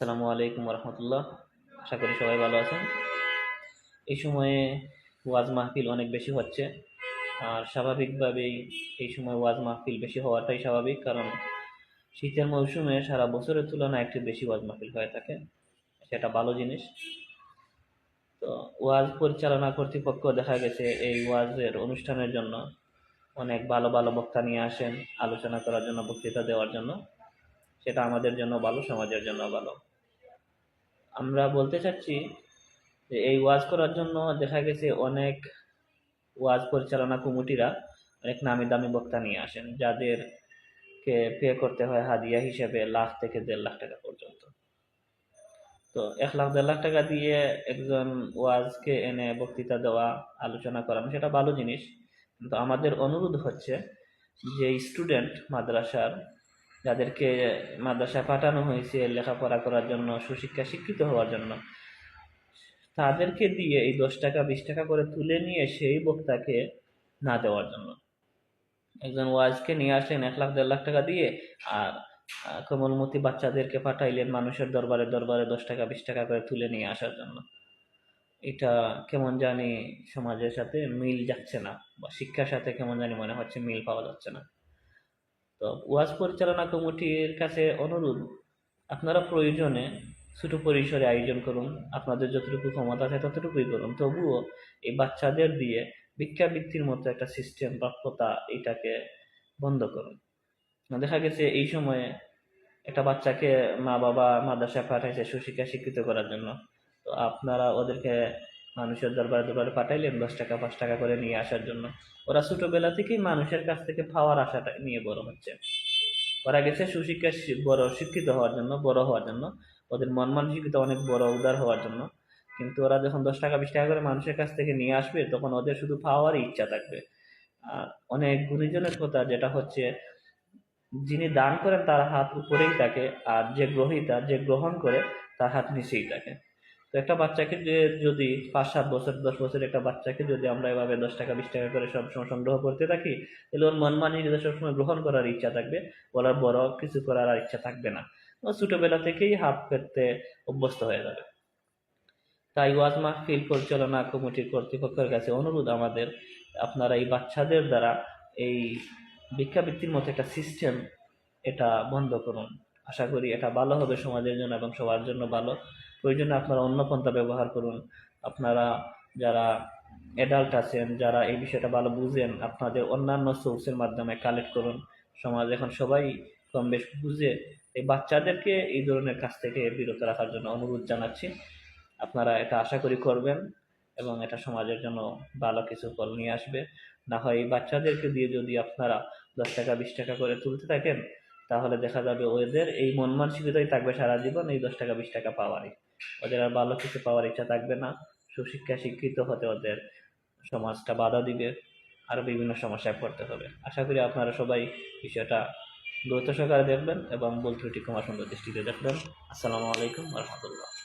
আসসালামু আলাইকুম রহমতুল্লাহ। আশা করি সবাই ভালো আছেন। এই সময়ে ওয়াজ মাহফিল অনেক বেশি হচ্ছে, আর স্বাভাবিকভাবেই এই সময় ওয়াজ মাহফিল বেশি হওয়াটাই স্বাভাবিক, কারণ শীতের মৌসুমে সারা বছরের তুলনায় একটু বেশি ওয়াজ মাহফিল হয়ে থাকে। সেটা ভালো জিনিস। তো ওয়াজ পরিচালনা কর্তৃপক্ষ দেখা গেছে এই ওয়াজের অনুষ্ঠানের জন্য অনেক ভালো ভালো বক্তা নিয়ে আসেন আলোচনা করার জন্য, বক্তৃতা দেওয়ার জন্য। সেটা আমাদের জন্য ভালো, সমাজের জন্য ভালো। আমরা বলতে চাচ্ছি যে এই ওয়াজ করার জন্য দেখা গেছে অনেক ওয়াজ পরিচালনা কমিটিরা অনেক নামি দামি বক্তা নিয়ে আসেন, যাদেরকে পে করতে হয় হাদিয়া হিসেবে 1 লাখ থেকে 1.5 লাখ টাকা পর্যন্ত। তো 1 লাখ 1.5 লাখ টাকা দিয়ে একজন ওয়াজকে এনে বক্তৃতা দেওয়া, আলোচনা করানো সেটা ভালো জিনিস। কিন্তু আমাদের অনুরোধ হচ্ছে যে স্টুডেন্ট মাদ্রাসার, যাদেরকে মাদ্রাসায় পাঠানো হয়েছে লেখাপড়া করার জন্য, সুশিক্ষা শিক্ষিত হওয়ার জন্য, তাদেরকে দিয়ে এই 10 টাকা 20 টাকা করে তুলে নিয়ে সেই বক্তাকে না দেওয়ার জন্য। একজন ওয়াজকে নিয়ে আসলেন 1 লাখ 1.5 লাখ টাকা দিয়ে, আর কোমলমতি বাচ্চাদেরকে পাঠাইলেন মানুষের দরবারে দরবারে 10 টাকা 20 টাকা করে তুলে নিয়ে আসার জন্য। এটা কেমন জানি সমাজের সাথে মিল যাচ্ছে না, বা শিক্ষার সাথে কেমন জানি মনে হচ্ছে মিল পাওয়া যাচ্ছে না। তো ওয়াজ পরিচালনা কমিটির কাছে অনুরোধ, আপনারা প্রয়োজনে ছোট পরিসরে আয়োজন করুন, আপনাদের যতটুকু ক্ষমতা আছে ততটুকুই করুন, তবুও এই বাচ্চাদের দিয়ে ভিক্ষাবৃত্তির মতো একটা সিস্টেম, প্রাপ্যতা, এটাকে বন্ধ করুন। দেখা গেছে এই সময়ে একটা বাচ্চাকে মা বাবা মাদ্রাসায় পাঠাইছে সুশিক্ষা শিক্ষিত করার জন্য, তো আপনারা ওদেরকে মানুষের দরবারে দরবারে পাঠাইলেন 10 টাকা 5 টাকা করে নিয়ে আসার জন্য। ওরা ছোটবেলা থেকেই মানুষের কাছ থেকে পাওয়ার আশাটা নিয়ে বড় হচ্ছে। ওরা গেছে সুশিক্ষা বড় শিক্ষিত হওয়ার জন্য, বড় হওয়ার জন্য, ওদের মন মানসিকতা অনেক বড় উদার হওয়ার জন্য। কিন্তু ওরা যখন 10 টাকা 20 টাকা করে মানুষের কাছ থেকে নিয়ে আসবে, তখন ওদের শুধু পাওয়ারই ইচ্ছা থাকবে। আর অনেক গুণীজনের কথা যেটা হচ্ছে, যিনি দান করেন তার হাত উপরেই থাকে, আর যে গ্রহীতা, যে গ্রহণ করে, তার হাত নিচেই থাকে। তো একটা বাচ্চাকে যদি 5-7 বছর 10 বছর একটা বাচ্চাকে যদি আমরা এভাবে 10 টাকা 20 টাকা করে সবসময় সংগ্রহ করতে থাকি, তাহলে ওর মন মানসিকতা সবসময় গ্রহণ করার ইচ্ছা থাকবে, বলার বড় কিছু করার আর ইচ্ছা থাকবে না। ও ছোটবেলা থেকেই হাত পেতে অভ্যস্ত হয়ে যাবে। তাই ওয়াজ মাহফিল পরিচালনা কমিটির কর্তৃপক্ষের কাছে অনুরোধ আমাদের, আপনারা এই বাচ্চাদের দ্বারা এই ভিক্ষাবৃত্তির মতো একটা সিস্টেম, এটা বন্ধ করুন। আশা করি এটা ভালো হবে সমাজের জন্য এবং সবার জন্য ভালো। প্রয়োজনে আপনারা অন্য পন্থা ব্যবহার করুন। আপনারা যারা অ্যাডাল্ট আছেন, যারা এই বিষয়টা ভালো বুঝেন, আপনাদের অন্যান্য সোর্সের মাধ্যমে কালেক্ট করুন। সমাজ এখন সবাই কম বেশ বুঝে। এই বাচ্চাদেরকে এই ধরনের কাজ থেকে বিরত রাখার জন্য অনুরোধ জানাচ্ছি। আপনারা এটা আশা করি করবেন, এবং এটা সমাজের জন্য ভালো কিছু ফল নিয়ে আসবে। না হয় এই বাচ্চাদেরকে দিয়ে যদি আপনারা 10 টাকা 20 টাকা করে তুলতে থাকেন, তাহলে দেখা যাবে ওদের এই মন মানসিকতাই থাকবে সারা জীবন এই 10 টাকা 20 টাকা পাওয়ারই। ওদের আর ভালো কিছু পাওয়ার ইচ্ছা থাকবে না। সুশিক্ষা শিক্ষিত হতে ওদের সমাজটা বাধা দিবে, আরো বিভিন্ন সমস্যায় পড়তে হবে। আশা করি আপনারা সবাই বিষয়টা গুরুত্ব সহকারে দেখবেন এবং ভুল ত্রুটি ক্ষমা সুন্দর দৃষ্টিতে দেখবেন। আসসালামু আলাইকুম রহমতুল্লাহ।